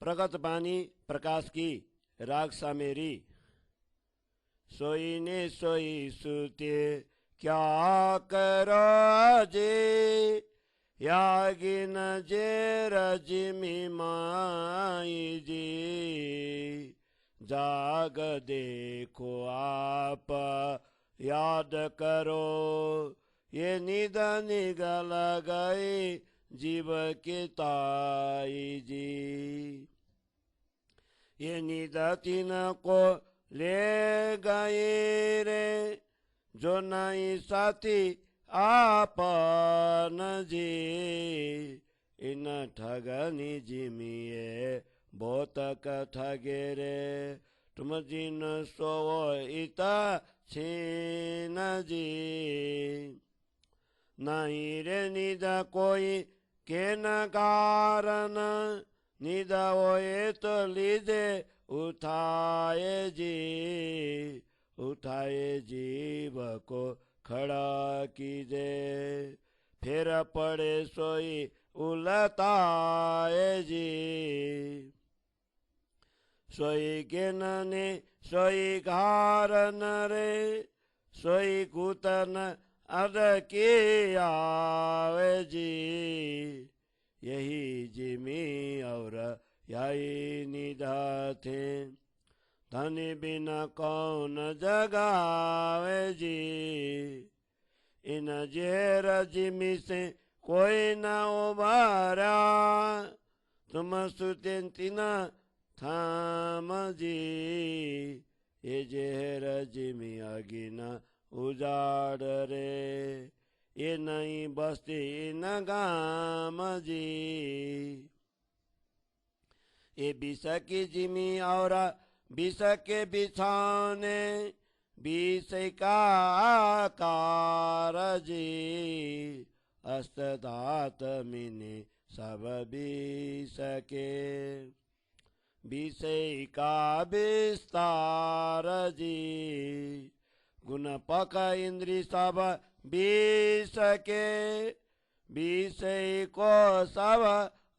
प्रगत बानी प्रकाश की राग सा मेरी। सोई ने सोई सुते क्या करो जे, यागिन जे रजमी माई जी। जाग देखो आप याद करो, ये नींद निगल गई जीव की ताई जी। ये नींद तीन को ले गए रे, जो नहीं साथी आपन जी। इन ठगनी जिमिए बहुत ठगे रे, तुम जिन सोवो इता छीन जी। नहीं रे नींद कोई के न कारण, नींद होए तो लीजे उठाए जी। उठाए जीव को खड़ा कीजे, फिर पड़े सोई उलटाए जी। सोई गिनने सोई घारन रे, सोई कूतन अद की आवे जी। यही जिमी और यही निधा थे, धनी बिना कौन जगावे जी। इन जेर जिमी से कोई न उबारा, तुम सुतें तिना थाम जी। ये जेर जिमी अगिना उजाड़ रे, ये नहीं बस्ती न गाम जी। ये बिस की जिमी और बिस के बिछाने, बिस का आकार जी। अस्तदात मिने सब बिस के, बिस का विस्तार जी। गुण पक इंद्री सब बिस के, बिस को सब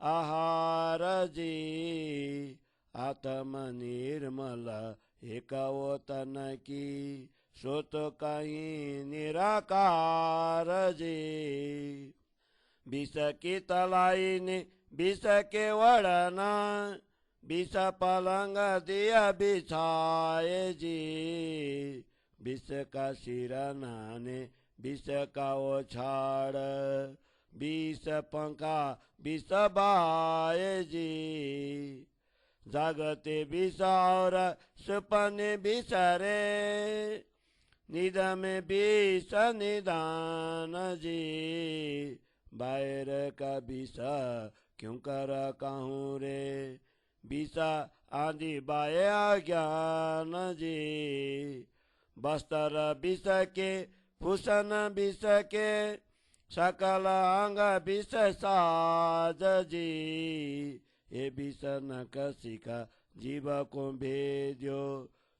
आहार जी। आत्म निर्मल एक तन की, सो तो कहीं निराकार जी। विष की तलाई ने विष के वड़ना, विष पलंग दिया बिछाए जी। विष का सिरना ने विष का ओछाड़, विष पंखा विष बाए जी। जागते विष और सुपने विष रे, निद में विष निदान जी। बाहर का विष क्यों कर कहूँ रे, विष आदि बाया ज्ञान जी। बस्तर विष के भूषण विष के, सकल अंग विष साज जी। ये विष न कसिका जीव को भेजो,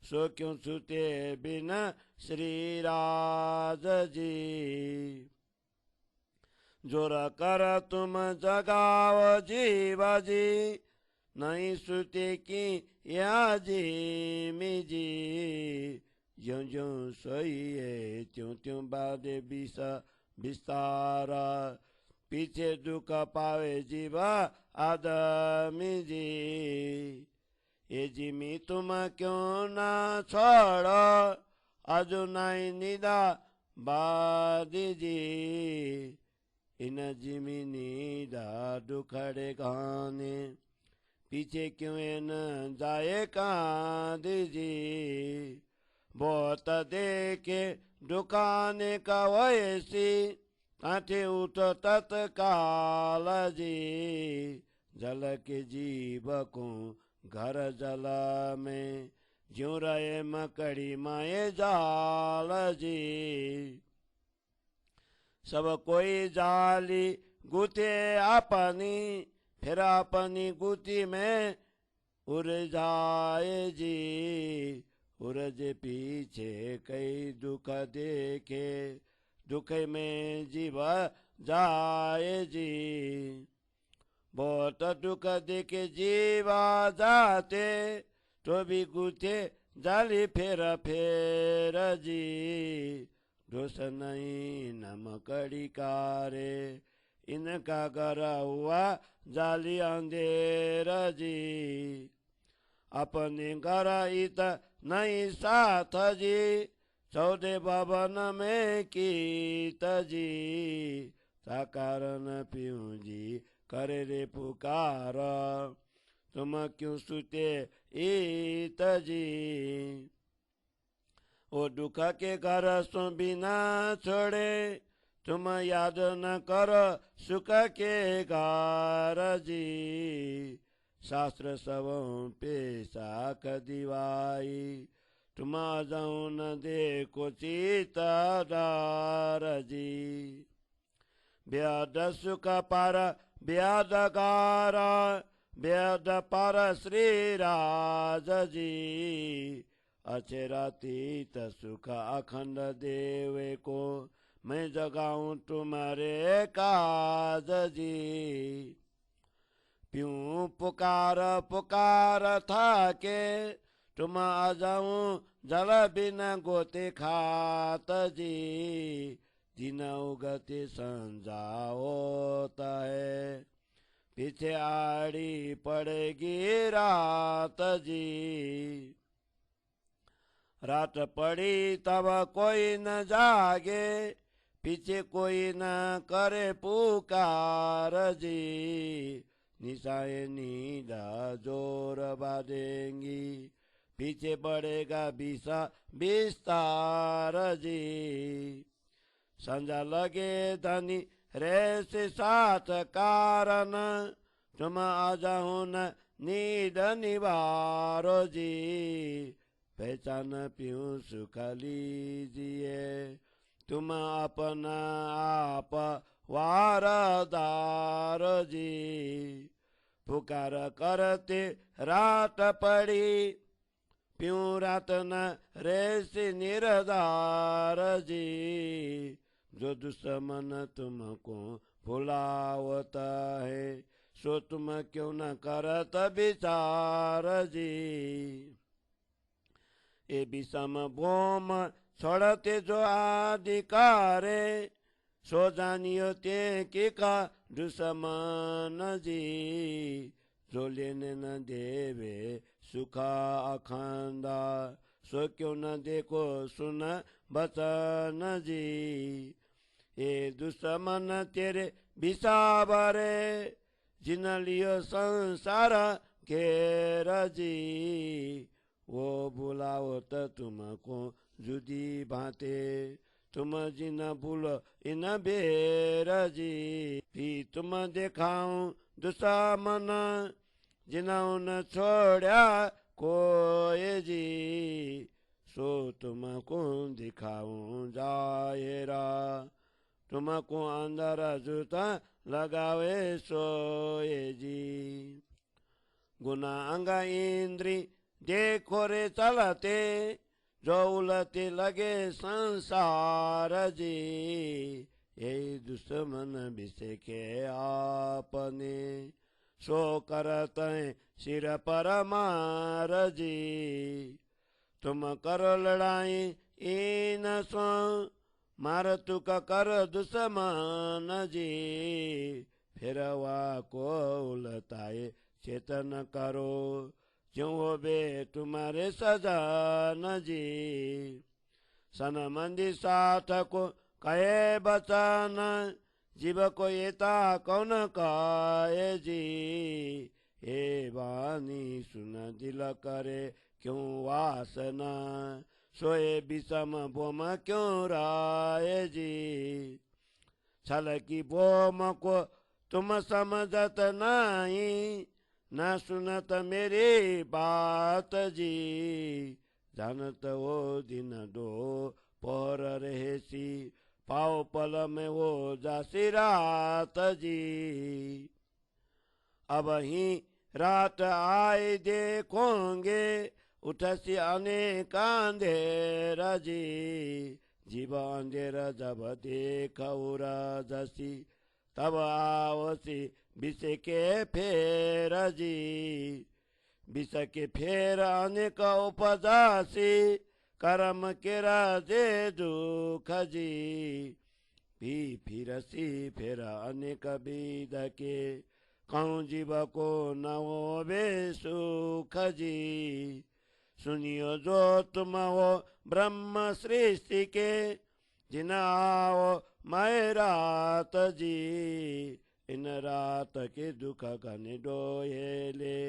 सो क्यों सुते बिना श्री राज जी। जोर कर तुम जगाओ जीव जी, नहीं सुते की या जी मी जी। ज्यों ज्यों सोइए त्यों त्यों बादे विष विस्तारा, पीछे दुख पावे जीवा आदमी जी। ये जिमी तुम क्यों ना छोड़ो, अजु नहीं निदा बादी जी। इन जिमी निदा दुखड़े गाने, पीछे क्यों न जाए कांदी जी। बहुत देखे दुकाने का वैसी, कांठे उठ तत्काल जी। जल के जीव को घर जल में, ज्यों रहे मकड़ी माए जाल जी। सब कोई जाली गुथे अपनी, फिर अपनी गुथी में उलझाए जी। उलझ पीछे कई दुख देखे, दुख में जीव जाए जी। बहुत दुख देखे जीवा जाते तो भी गुथे जाली फेर फेर जी दोष नहीं नम कड़ी कारे इनका करा हुआ जाली अंधेर जी अपने घर इत नहीं साथ जी चौदह भवन में कीत जी ता कारण पीऊँ जी करे रे पुकार तुम क्यों सुते इत जी ओ दुख के घर सो बिना छोड़े तुम याद न करो सुख के घर जी शास्त्र सबों पे साख दिवाई तुम जाऊं न देखो चितादार जी व्याध सुख पर व्याध गार व्याध पर श्री राज जी अचेरातीत सुख अखंड देवे को मैं जगाऊं तुम्हारे काज जी प्यूं पुकार पुकार था के तुम आ जाऊं जल बिना गोते खात जी दिन उगते संजा होता है पीछे आड़ी पड़ेगी रात जी रात पड़ी तब कोई न जागे पीछे कोई न करे पुकार जी निशाए नींदा जोर बांधेंगी पीछे बढ़ेगा विस्तार जी संजा लगे धनी रे से साथ कारण तुम आ जाओ न नींद निवारो जी पहचान पीऊँ सुख लीजिए तुम अपना आप वारदार जी पुकार करते रात पड़ी प्यूं रात न रेसी निरदार जी जो दुश्मन तुमको भुलावता है सो तुम क्यों न करत विचार जी ए विषम भोम छोड़ते जो अधिकारे सो जानियो ते के का दुश्मन जी जो लेने न देवे सुखा अखंडा सो क्यों न देखो सुन बचन जी ये दुश्मन तेरे बिसावरे जिन लियो संसार घेर जी वो बुलाओ तो तुमको जुदी भाते तुम जिन भूलो इन बेर जी भी तुम देखाऊं दुश्मन जिन्होंने छोड़ा कोई जी सो तुमको दिखाऊं जायरा तुमको अंदर जूता लगावे सोए जी गुना अंग इंद्री देखो रे चलते जो उलते लगे संसार जी यही दुश्मन विषय के आपने सो करत सिर पर मार जी तुम करो लड़ाई इन सो मार तुक कर दुश्मन जी फिर वा को उलटाए चेतन करो क्यों हो बे तुम्हारे सजान जी सन मंदी साथ को कहे बचन जीव को येता कौन काये जी हे वाणी सुन दिल करे क्यों वासना सोए विषम बोम क्यों राय जी छल की बोम को तुम समझत नहीं न सुनत मेरी बात जी जानत वो दिन दो पर रहेसी पाओ पल में वो जासी रात जी अब ही रात आए देखोगे उठसी अनेक अंधेरा जी जीव अंधेरा जब देख जसी तब आवसी विष के फेर जी। विष के फेर अनेक उपजासी कर्म केरा जे दुख जी। फिरसी फेर अनेक विध के कहूँ जीव को न होवे सुख जी। सुनियो जो तुम हो ब्रह्म सृष्टि के जिन आओ मैं रात जी। इन रात के दुख घन डोहेले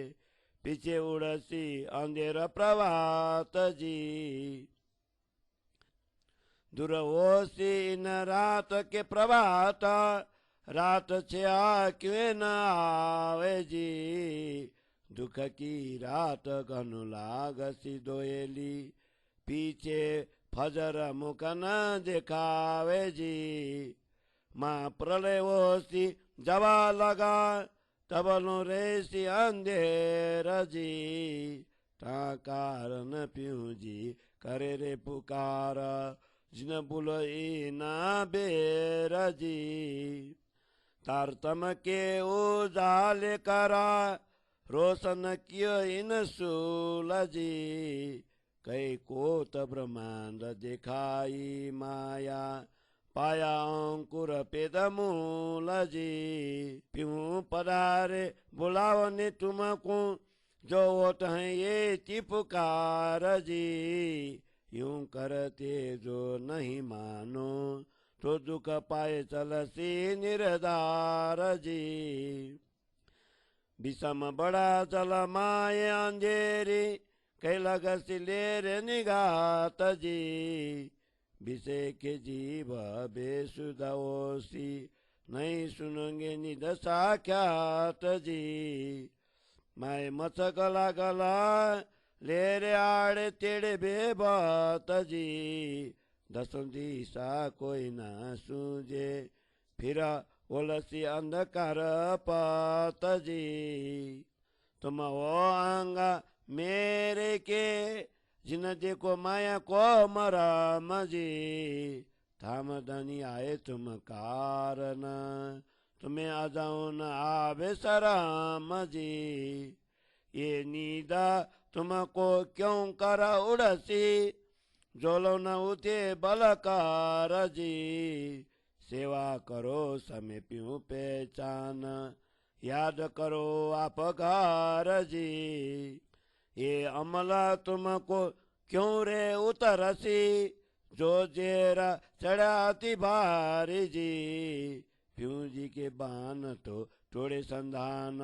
पीछे उड़सी अंधेर प्रभात जी। दूर होसी इन रात के प्रभात रात छया क्यों न आवे जी। दुख की रात घन लागसी दोयली पीछे फजर मुख न दिखावे जी। माँ प्रलय होसी जवा लगा तब नो रेसी अंधेर जी। ता कारण प्यू जी करे रे पुकार जिन बुलई ना बेर जी। तारतम के उजाले करा रोशन कियो इन सूल जी। कई कोत ब्रह्मांड दिखाई माया पाया अंकुर पेद मूल जी। प्यूं पधारे बुलाओ ने तुमको जो ओट है ये चिपुकार जी। यूं करते जो नहीं मानो तो दुख पाए चलसी निर्धार जी। विषम बड़ा जल माए अंधेरी कई लगसी लेर निघात जी। विषय के जीव बेसुदोसी नहीं सुनेंगे निध साख्यात जी। मैं मचक गला लेरे आड़े तेड़े बेबात जी। दसों दिशा कोई ना सूझे फिर ओलसी अंधकार पात जी। तुम वो आंगा मेरे के जिन देखो माया को मराम जी। थाम धनी आए तुम कारण तुम्हें अजाओ न आवे सराम जी। ये नीदा तुमको क्यों करा उड़सी जोलो न उठे बलकार जी। सेवा करो समय प्यूं पहचान याद करो आपकार जी। ये अमला तुमको क्यों रे उतरसी जो जेरा चढ़ाती भारी जी। प्यूं जी के बान तो थोड़े संधान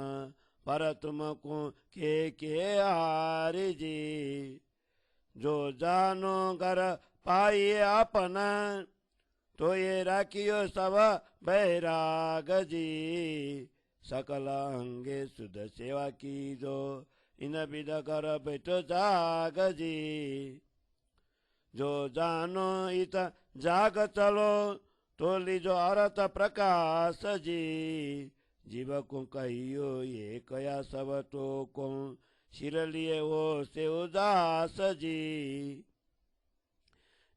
पर तुमको के हारी जी। जो जानो घर पाइए अपना तो ये राखियो सब बैराग जी। सकल अंगे शुद्ध सेवा की जो इन विध कर बैठो जाग जी। जो जानो इत जाग चलो तो लीजो अरत प्रकाश जी। जीव को कहियो ये कया सब तो को सिर लिए वो से उदास जी।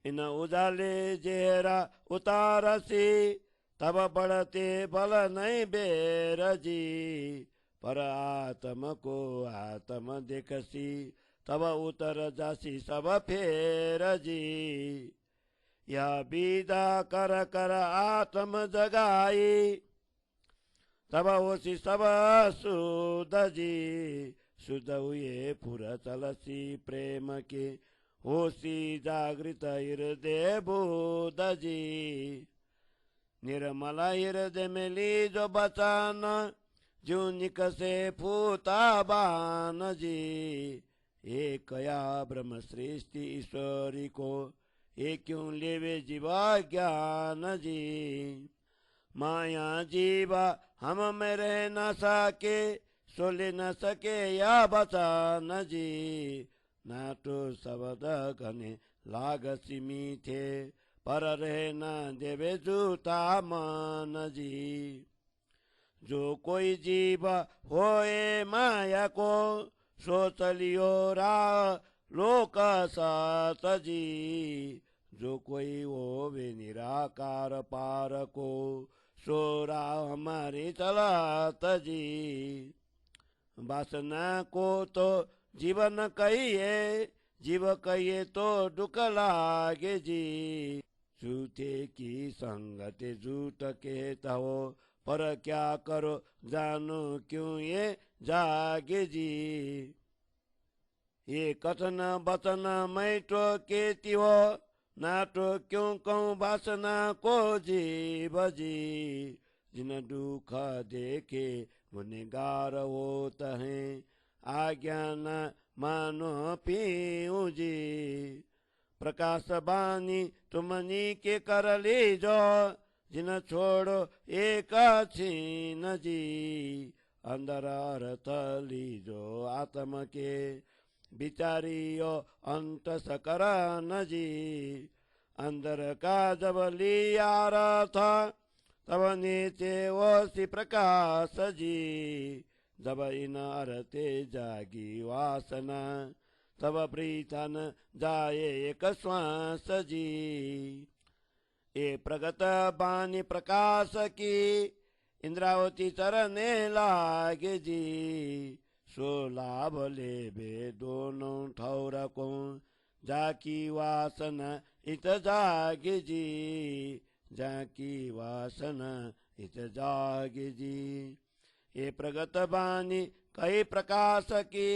इन उजाले जेरा उतारसी तब बढ़ते बल नहीं बेर जी। पर आत्म को आत्म देखसी तब उतर जासी सब फेर जी। यह विदा कर कर आत्म जगाई तब होसी सब शुद्ध जी। शुद्ध हुए पुर चलसी प्रेम के होसी जागृत हृदय बुद्ध जी। निर्मल हृदय में ली जो बचान जो निकसे फूता बान जी। एक या ब्रह्म सृष्टि ईश्वरी को ये क्यों लेवे जीवा ज्ञान जी। माया जीवा हम में रह न सके सो ले न सके या बचा न जी। ना तो शब्द घने लागसी मीठे पर रहे न देवे जूता मन जी। जो कोई जीव होए माया को सोच लियो रा लोक सात जी। जो कोई होवे निराकार पार को सो राह हमारी चलत जी। वासना को तो जीवन कहिए, जीव कहिए तो दुख लागे जी। झूठे की संगत झूठ कहता हो, पर क्या करो जानो क्यों ये जागे जी। ये कथन बचन मैं टोकेती हो, नाटो क्यों कहूँ वासना को जीव जी। जिन दुख देखे गुनहगार होत हैं, आज्ञा न मानो पीऊँ जी। प्रकाश बानी तुमनी के कर लीजो, जिन छोड़ो एक छीन जी। अंदर अर्थ लीजो आत्म के, विचारियो अंत सकर न जी। अंदर का जब लिया अर्थ, तब नीचे वो सी प्रकाश जी। जब इन अर्थे जागी वासना, तब प्रीतन जाए एक श्वास जी। ये प्रगत बानी प्रकाश की, इंद्रावती चरने लागे जी। सो लाभ लेबे दोनों ठौर को, जाकी वासना इत जागे जी। जाकी वासना इत जागे जी। ये प्रगत बानी कई प्रकाश की,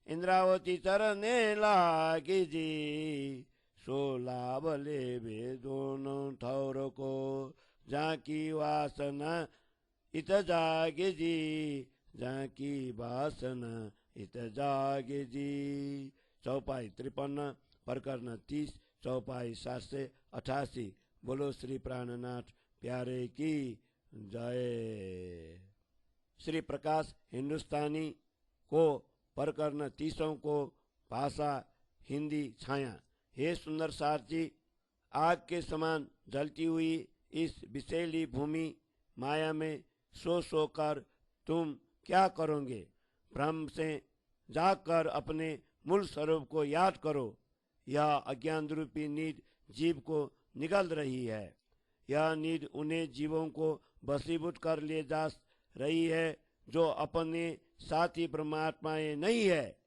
इंद्रावती चरने लागे जी। सो लाभ लेबे दोनों ठौर को, जाकी वासना इत जागे जी। जाकी वासना इत जागे जी। चौपाई 53, प्रकरण 30, चौपाई 788। बोलो श्री प्राणनाथ प्यारे की जय। श्री प्रकाश हिंदुस्तानी को प्रकरण 30 को भाषा हिंदी छाया। हे सुंदर सारथी, आग के समान जलती हुई इस विषैली भूमि माया में सो कर तुम क्या करोगे? ब्रह्म से जाकर अपने मूल स्वरूप को याद करो। यह अज्ञान रूपी नीड जीव को निगल रही है। यह नीड उन्हें जीवों को वशीभूत कर ले जा रही है जो अपने साथी परमात्माएं नहीं है।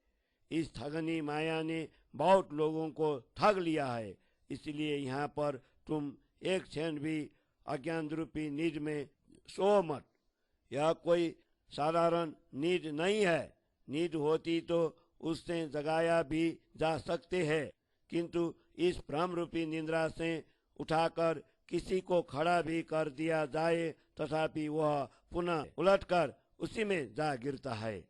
इस ठगनी माया ने बहुत लोगों को ठग लिया है। इसलिए यहाँ पर तुम एक क्षण भी अज्ञान रूपी नीड में सो मत। यह कोई साधारण नीड नहीं है। नीड होती तो उससे जगाया भी जा सकते हैं, किंतु इस भ्रम रूपी निद्रा से उठाकर किसी को खड़ा भी कर दिया जाए तथापि वह पुनः उलटकर उसी में जा गिरता है।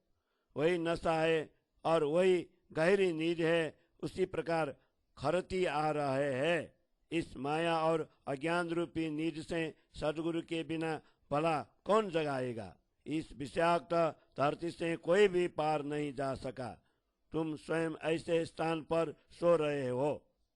वही नशा है और वही गहरी नींद है। उसी प्रकार खरती आ रहे हैं। इस माया और अज्ञान रूपी नींद से सदगुरु के बिना भला कौन जगाएगा? इस विषाक्त धरती से कोई भी पार नहीं जा सका। तुम स्वयं ऐसे स्थान पर सो रहे हो।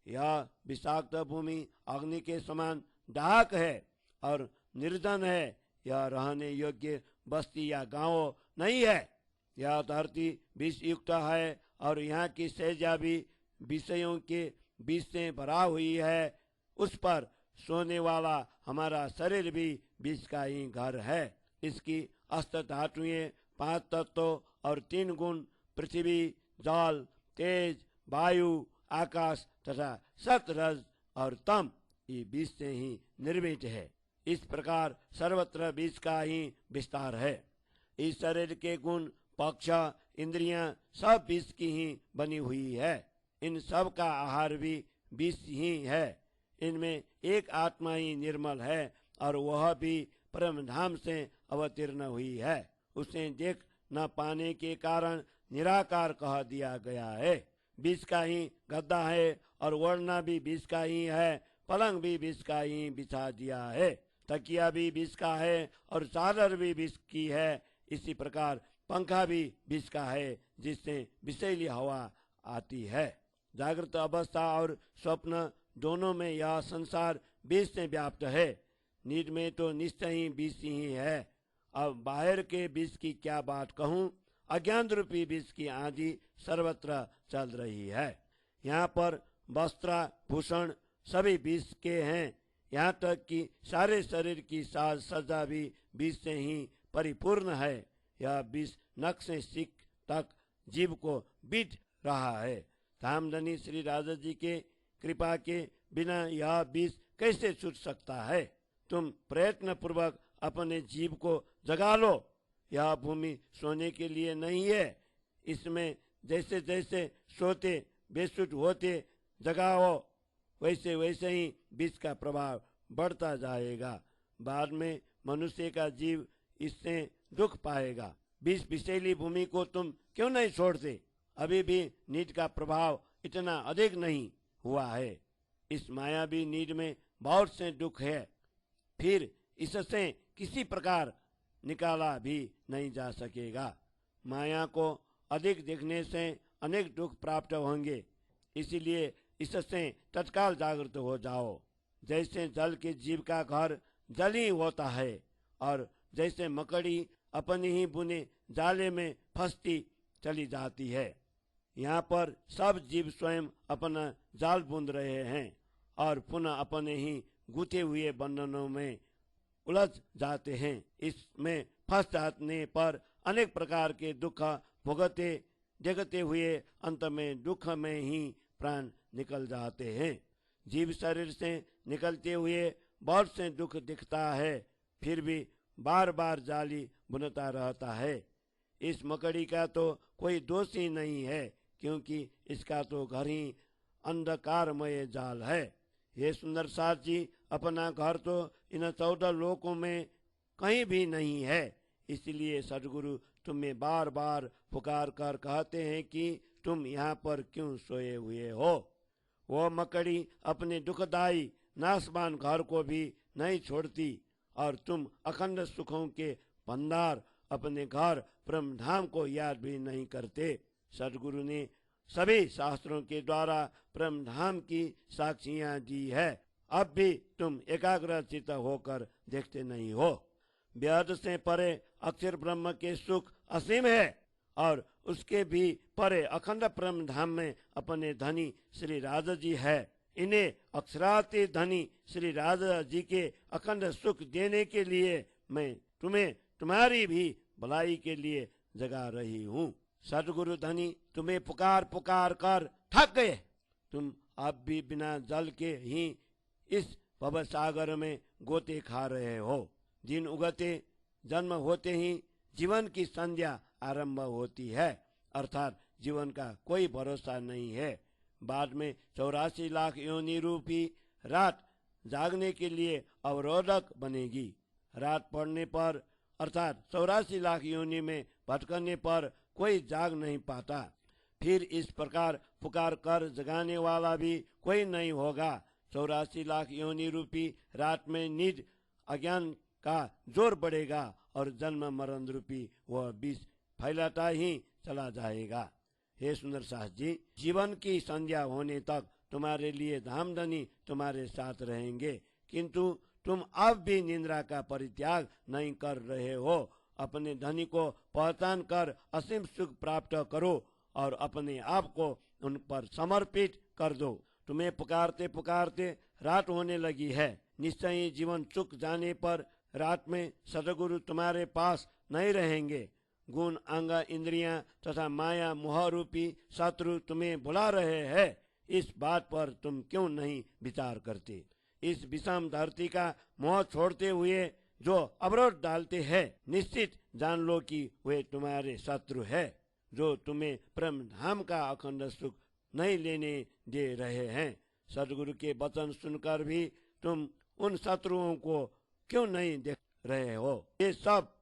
यह विषाक्त भूमि अग्नि के समान डाक है और निर्जन है। यह रहने योग्य बस्ती या गांव नहीं है। यह धरती विष युक्त है और यहाँ की सैजा भी विषयों के विष से भरा हुई है। उस पर सोने वाला हमारा शरीर भी विष का ही घर है। इसकी अष्ट धातुएं, 5 तत्व और 3 गुण पृथ्वी, जल, तेज, वायु, आकाश तथा सत, रज और तम ये विष से ही निर्मित है। इस प्रकार सर्वत्र विष का ही विस्तार है। इस शरीर के गुण, पक्ष, इंद्रियां सब विष की ही बनी हुई है। इन सब का आहार भी विष ही है। इनमें एक आत्मा ही निर्मल है और वह भी परम धाम से अवतीर्ण हुई है। उसे देख न पाने के कारण निराकार कह दिया गया है। विष का ही गद्दा है और ओढ़ना भी विष का ही है। पलंग भी विष का ही बिछा दिया है। तकिया भी विष का है और चादर भी विष की है। इसी प्रकार पंखा भी विष का है जिससे विषैली हवा आती है। जागृत अवस्था और स्वप्न दोनों में यह संसार विष से व्याप्त है। नींद में तो निश्चय ही विष ही है। अब बाहर के विष की क्या बात कहूँ। अज्ञान रूपी विष की आंधी सर्वत्र चल रही है। यहाँ पर वस्त्र भूषण सभी विष के हैं। यहाँ तक कि सारे शरीर की साज सज्जा भी बीज से ही परिपूर्ण है। यह बीज नख से सीख तक जीव को बीत रहा है। धामधनी श्री राजा जी के कृपा के बिना यह बीज कैसे छूट सकता है। तुम प्रयत्न पूर्वक अपने जीव को जगा लो। यह भूमि सोने के लिए नहीं है। इसमें जैसे जैसे सोते बेसुध होते जगाओ, वैसे वैसे ही बीज का प्रभाव बढ़ता जाएगा। बाद में मनुष्य का जीव इससे दुख पाएगा। बीज विषैली भूमि को तुम क्यों नहीं छोड़ते? अभी भी नीड का प्रभाव इतना अधिक नहीं हुआ है। इस मायावी नीड में बहुत से दुख है, फिर इससे किसी प्रकार निकाला भी नहीं जा सकेगा। माया को अधिक देखने से अनेक दुख प्राप्त होंगे, इसीलिए इससे तत्काल जागृत हो जाओ। जैसे जल के जीव का घर जल ही होता है, और जैसे मकड़ी अपने ही बुने जाले में फंसती चली जाती है। यहाँ पर सब जीव स्वयं अपना जाल बुन रहे हैं और पुनः अपने ही गुथे हुए बंधनों में उलझ जाते हैं। इसमें फंस जाने पर अनेक प्रकार के दुख भुगते देखते हुए अंत में दुख में ही प्राण निकल जाते हैं। जीव शरीर से निकलते हुए बहुत से दुख दिखता है, फिर भी बार बार जाली बुनता रहता है। इस मकड़ी का तो कोई दोष ही नहीं है, क्योंकि इसका तो घर ही अंधकारमय जाल है। ये सुंदर साथ जी, अपना घर तो इन 14 लोकों में कहीं भी नहीं है। इसलिए सदगुरु तुम्हें बार बार पुकार कर कहते हैं कि तुम यहाँ पर क्यों सोए हुए हो। वो मकड़ी अपने दुखदायी नाशवान घर को भी नहीं छोड़ती, और तुम अखंड सुखों के भंडार अपने घर ब्रह्म धाम को याद भी नहीं करते। सदगुरु ने सभी शास्त्रों के द्वारा ब्रह्म धाम की साक्षियां दी है, अब भी तुम एकाग्र चित्त होकर देखते नहीं हो। वेद से परे अक्षर ब्रह्म के सुख असीम है, और उसके भी परे अखंड ब्रह्म धाम में अपने धनी श्री राजा जी है। इन्हें अक्षराती धनी श्री राजा जी के अखंड सुख देने के लिए मैं तुम्हें तुम्हारी भी भलाई के लिए जगा रही हूँ। सदगुरु धनी तुम्हें पुकार पुकार कर थक गए। तुम अब भी बिना जल के ही इस भव सागर में गोते खा रहे हो। दिन उगते जन्म होते ही जीवन की संध्या आरंभ होती है, अर्थात जीवन का कोई भरोसा नहीं है। बाद में 84 लाख योनि रूपी रात जागने के लिए अवरोधक बनेगी। रात पड़ने पर अर्थात 84 लाख योनि में भटकने पर कोई जाग नहीं पाता। फिर इस प्रकार पुकार कर जगाने वाला भी कोई नहीं होगा। 84 लाख योनि रूपी रात में नींद अज्ञान का जोर बढ़ेगा और जन्म मरण रूपी वह बीज फैलाता ही चला जाएगा। हे सुंदर सास जी, जीवन की संध्या होने तक तुम्हारे लिए धामधनी तुम्हारे साथ रहेंगे, किंतु तुम अब भी निंद्रा का परित्याग नहीं कर रहे हो। अपने धनी को पहचान कर असीम सुख प्राप्त करो और अपने आप को उन पर समर्पित कर दो। तुम्हें पुकारते पुकारते रात होने लगी है। निश्चय ही जीवन चुक जाने पर रात में सदगुरु तुम्हारे पास नहीं रहेंगे। गुण अंग इंद्रियां तथा माया मोह रूपी शत्रु तुम्हें बुला रहे हैं। इस बात पर तुम क्यों नहीं विचार करते? इस विषम धरती का मोह छोड़ते हुए जो अवरोध डालते हैं, निश्चित जान लो कि वे तुम्हारे शत्रु है, जो तुम्हें ब्रह्म धाम का अखंड सुख नहीं लेने दे रहे हैं। सदगुरु के वचन सुनकर भी तुम उन शत्रुओं को क्यों नहीं देख रहे हो? ये सब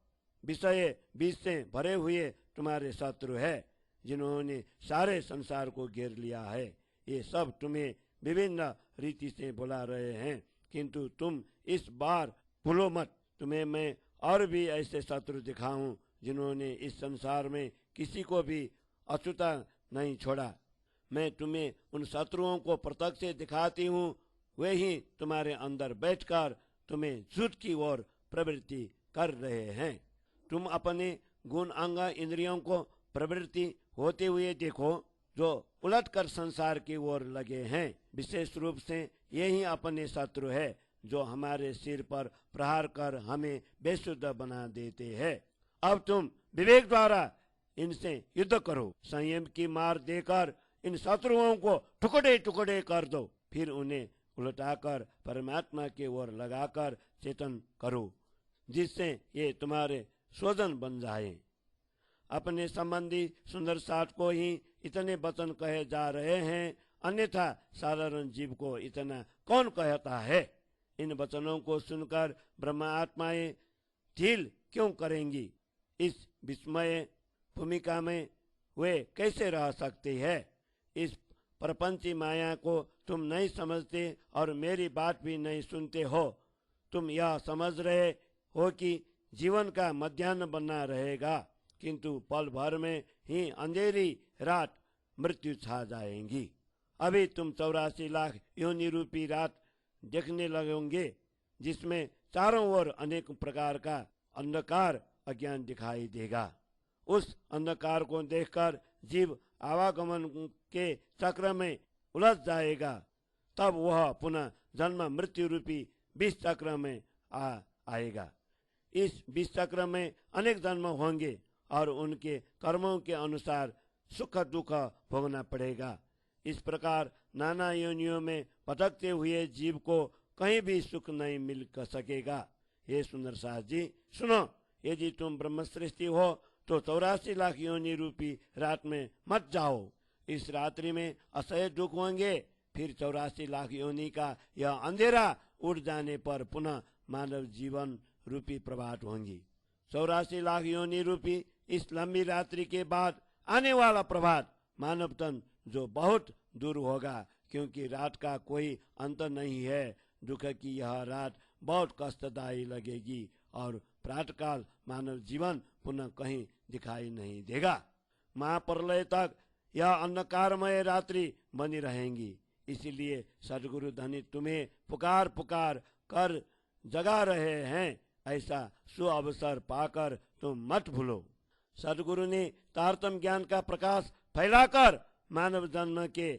विषय बीज से भरे हुए तुम्हारे शत्रु है, जिन्होंने सारे संसार को घेर लिया है। ये सब तुम्हें विभिन्न रीति से बुला रहे हैं, किंतु तुम इस बार भूलो मत। तुम्हें मैं और भी ऐसे शत्रु दिखाऊं जिन्होंने इस संसार में किसी को भी अछूता नहीं छोड़ा। मैं तुम्हें उन शत्रुओं को प्रत्यक्ष दिखाती हूँ, वे ही तुम्हारे अंदर बैठकर तुम्हें झूठ की ओर प्रवृत्ति कर रहे हैं। तुम अपने गुण अंग इंद्रियों को प्रवृत्ति होते हुए देखो, जो उलटकर संसार की ओर लगे हैं। विशेष रूप से यही अपने शत्रु है। जो हमारे सिर पर प्रहार कर हमें बेशुद्ध बना देते हैं। अब तुम विवेक द्वारा इनसे युद्ध करो, संयम की मार देकर इन शत्रुओं को टुकड़े टुकड़े कर दो, फिर उन्हें उलटाकर परमात्मा की ओर लगाकर चेतन करो, जिससे ये तुम्हारे स्वजन बन जाए। अपने संबंधी सुंदर साठ को ही इतने वचन कहे जा रहे हैं, अन्यथा साधारण जीव को इतना कौन कहता है। इन वचनों को सुनकर ब्रह्म आत्माएं ढील क्यों करेंगी? इस विस्मय भूमिका में वे कैसे रह सकती है? इस प्रपंची माया को तुम नहीं समझते और मेरी बात भी नहीं सुनते हो। तुम यह समझ रहे हो कि जीवन का मध्याह्न बना रहेगा, किंतु पल भर में ही अंधेरी रात मृत्यु छा जाएंगी। अभी तुम 84 लाख योनि रूपी रात देखने लगोगे, जिसमें चारों ओर अनेक प्रकार का अंधकार अज्ञान दिखाई देगा। उस अंधकार को देखकर जीव आवागमन के चक्र में उलझ जाएगा। तब वह पुनः जन्म मृत्यु रूपी विष चक्र में आएगा। इस विष चक्र में अनेक जन्म होंगे और उनके कर्मों के अनुसार सुख दुख भोगना पड़ेगा। इस प्रकार नाना योनियों में भटकते हुए जीव को कहीं भी सुख नहीं मिल सकेगा। हे सुंदर सास जी सुनो, यदि तुम ब्रह्म सृष्टि हो तो 84 लाख योनि रूपी रात में मत जाओ। इस रात्रि में असह्य दुख होंगे, फिर 84 लाख योनि का यह अंधेरा उड़ जाने पर पुनः मानव जीवन रूपी प्रभात होंगी। 84 लाख योनि रूपी इस लंबी रात्रि के बाद आने वाला प्रभात मानव तन जो बहुत दूर होगा, क्योंकि रात का कोई अंत नहीं है। दुख की यह रात बहुत कष्टदायी लगेगी और प्रातःकाल मानव जीवन पुनः कहीं दिखाई नहीं देगा। महाप्रलय तक यह अंधकारमय रात्रि बनी रहेंगी। इसलिए सदगुरु धनी तुम्हें पुकार पुकार कर जगा रहे हैं। ऐसा सुअवसर पाकर तुम मत भूलो। सदगुरु ने तारतम्य ज्ञान का प्रकाश फैलाकर मानव जन्म के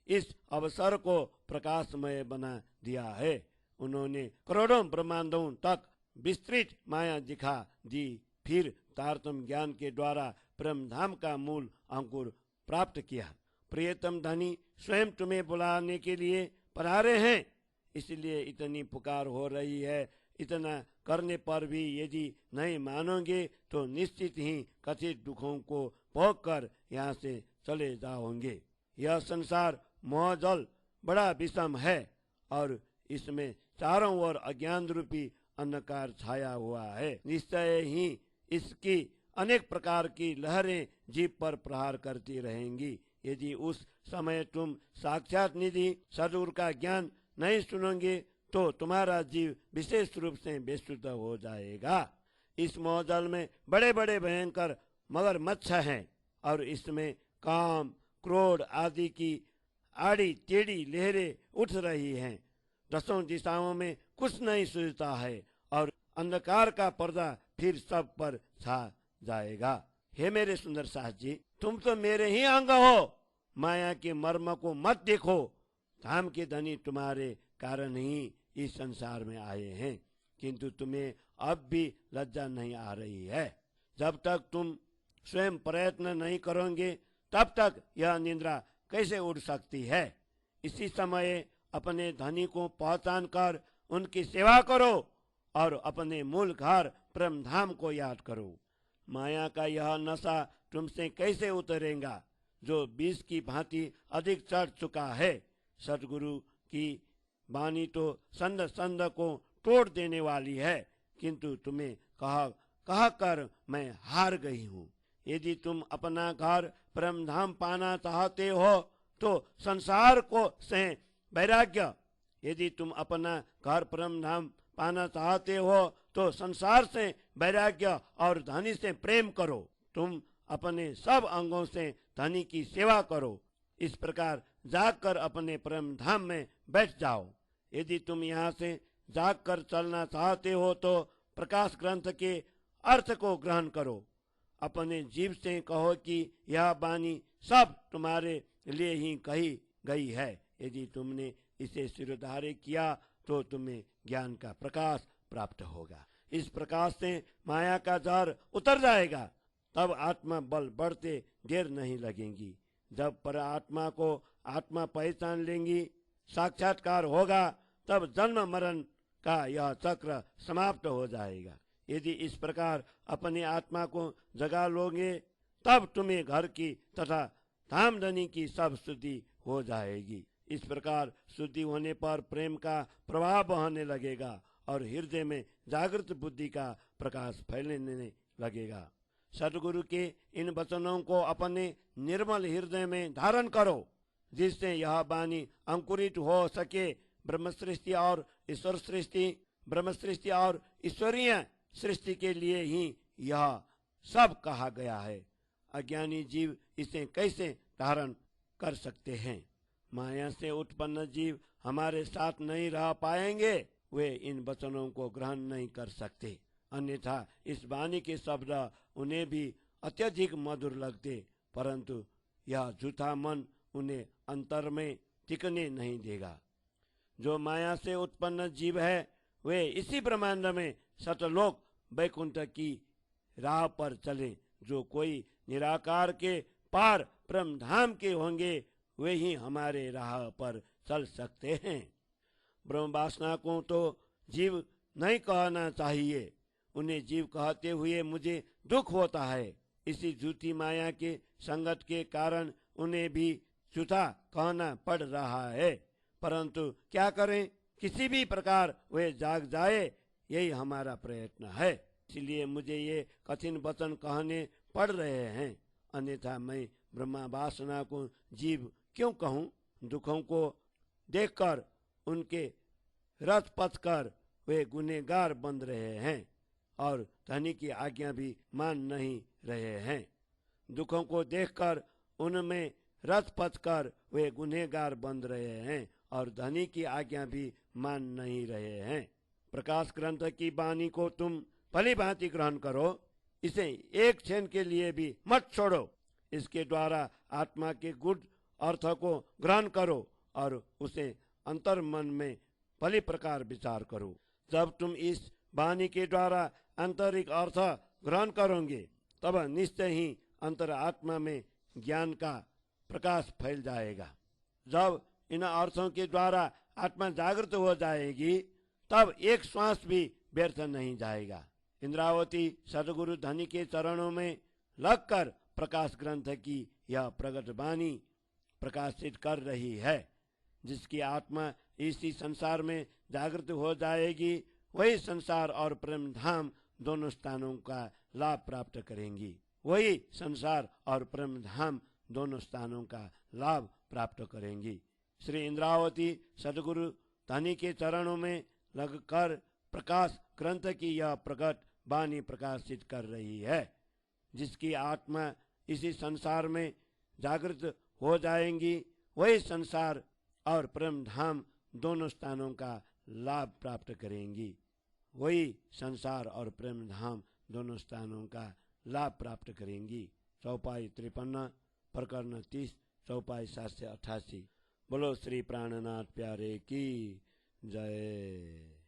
इस अवसर को प्रकाशमय बना दिया है। उन्होंने करोड़ों ब्रह्मांडों तक विस्तृत माया दिखा दी, फिर तारतम्य ज्ञान के द्वारा ब्रह्मधाम का मूल अंकुर प्राप्त किया। प्रियतम धनी स्वयं तुम्हें बुलाने के लिए पधारे हैं, इसलिए इतनी पुकार हो रही है। इतना करने पर भी यदि नहीं मानोगे तो निश्चित ही कथित दुखों को भोग कर यहाँ से चले जाओगे। यह संसार मोहजल बड़ा विषम है और इसमें चारों ओर अज्ञान रूपी अंधकार छाया हुआ है। निश्चय ही इसकी अनेक प्रकार की लहरें जीव पर प्रहार करती रहेंगी। यदि उस समय तुम साक्षात निधि सदगुरु का ज्ञान नहीं सुनोगे तो तुम्हारा जीव विशेष रूप से बेशुद्ध हो जाएगा। इस मोहजल में बड़े बड़े भयंकर मगरमच्छ हैं और इसमें काम क्रोध आदि की आड़ी टेढ़ी लहरें उठ रही हैं। दसों दिशाओं में कुछ नहीं सूझता है और अंधकार का पर्दा फिर सब पर छा जाएगा। हे मेरे सुंदर सास जी, तुम तो मेरे ही अंग हो। माया के मर्म को मत देखो। धाम के धनी तुम्हारे कारण ही इस संसार में आए हैं, किंतु तुम्हें अब भी लज्जा नहीं आ रही है। जब तक तुम स्वयं प्रयत्न नहीं करोगे तब तक यह निंद्रा कैसे उड़ सकती है। इसी समय अपने धनी को पहचान कर उनकी सेवा करो और अपने मूल घर ब्रह्मधाम को याद करो। माया का यह नशा तुमसे कैसे उतरेगा जो विष की भांति अधिक चढ़ चुका है। सदगुरु की वाणी तो संद संद को तोड़ देने वाली है, किंतु तुम्हें कह कर मैं हार गई हूँ। यदि तुम अपना घर ब्रह्मधाम पाना चाहते हो तो संसार को से वैराग्य, यदि तुम अपना घर ब्रह्मधाम पाना चाहते हो तो संसार से वैराग्य और धनी से प्रेम करो। तुम अपने सब अंगों से धनी की सेवा करो। इस प्रकार जाग कर अपने ब्रह्मधाम में बैठ जाओ। यदि तुम यहाँ से जाग कर चलना चाहते हो तो प्रकाश ग्रंथ के अर्थ को ग्रहण करो। अपने जीव से कहो कि यह वाणी सब तुम्हारे लिए ही कही गई है। यदि तुमने इसे सिरधार्य किया तो तुम्हें ज्ञान का प्रकाश प्राप्त होगा। इस प्रकाश से माया का जार उतर जाएगा, तब आत्मा बल बढ़ते देर नहीं लगेगी। जब पर आत्मा को आत्मा पहचान लेंगी, साक्षात्कार होगा, तब जन्म मरण का यह चक्र समाप्त हो जाएगा। यदि इस प्रकार अपनी आत्मा को जगा लोगे, तब तुम्हें घर की तथा धामधनी की सब शुद्धि हो जाएगी। इस प्रकार शुद्धि होने पर प्रेम का प्रभाव बहने लगेगा और हृदय में जागृत बुद्धि का प्रकाश फैलने लगेगा। सदगुरु के इन वचनों को अपने निर्मल हृदय में धारण करो, जिससे यह वाणी अंकुरित हो सके। ब्रह्म सृष्टि और ईश्वर सृष्टि, ब्रह्म सृष्टि और ईश्वरीय सृष्टि के लिए ही यह सब कहा गया है। अज्ञानी जीव इसे कैसे धारण कर सकते हैं? माया से उत्पन्न जीव हमारे साथ नहीं रह पाएंगे, वे इन वचनों को ग्रहण नहीं कर सकते। अन्यथा इस वाणी के शब्द उन्हें भी अत्यधिक मधुर लगते, परंतु यह झूठा मन उन्हें अंतर में टिकने नहीं देगा। जो माया से उत्पन्न जीव है, वे इसी ब्रह्मांड में सतलोक वैकुंठ की राह पर चले। जो कोई निराकार के पार ब्रह्म धाम के होंगे, वे ही हमारे राह पर चल सकते हैं। ब्रह्म वासना को तो जीव नहीं कहना चाहिए। उन्हें जीव कहते हुए मुझे दुख होता है। इसी झूठी माया के संगत के कारण उन्हें भी झूठा कहना पड़ रहा है, परंतु क्या करें, किसी भी प्रकार वे जाग जाए, यही हमारा प्रयत्न है। इसलिए मुझे ये कठिन वचन कहने पड़ रहे हैं, अन्यथा मैं ब्रह्मा वासना को जीव क्यों कहूँ? दुखों को देखकर उनके रथ पथ कर वे गुनहगार बन रहे हैं और धनी की आज्ञा भी मान नहीं रहे हैं। दुखों को देखकर उनमें रथ पथ कर वे गुनहगार बन रहे हैं और धनी की आज्ञा भी मान नहीं रहे हैं। प्रकाश ग्रंथ की वाणी को तुम भली भांति ग्रहण करो, इसे एक क्षण के लिए भी मत छोड़ो। इसके द्वारा आत्मा के गुड अर्थ को ग्रहण करो और उसे अंतर मन में भली प्रकार विचार करो। जब तुम इस वाणी के द्वारा आंतरिक अर्थ ग्रहण करोगे, तब निश्चय ही अंतर आत्मा में ज्ञान का प्रकाश फैल जाएगा। जब इन अर्थों के द्वारा आत्मा जागृत हो जाएगी, तब एक श्वास भी व्यर्थ नहीं जाएगा। इंद्रावती सदगुरु धनी के चरणों में लगकर प्रकाश ग्रंथ की यह प्रगट वाणी प्रकाशित कर रही है। जिसकी आत्मा इसी संसार में जागृत हो जाएगी, वही संसार और प्रेम धाम दोनों स्थानों का लाभ प्राप्त करेंगी। वही संसार और प्रेम धाम दोनों स्थानों का लाभ प्राप्त करेंगी। श्री इंद्रावती सदगुरु धनी के चरणों में लगकर प्रकाश ग्रंथ की यह प्रकट वाणी प्रकाशित कर रही है। जिसकी आत्मा इसी संसार में जागृत हो जाएंगी, वही संसार और प्रेम धाम दोनों स्थानों का लाभ प्राप्त करेंगी। वही संसार और प्रेम धाम दोनों स्थानों का लाभ प्राप्त करेंगी। चौपाई 53 प्रकरण 30 चौपाई 788। बोलो श्री प्राणनाथ प्यारे की जय।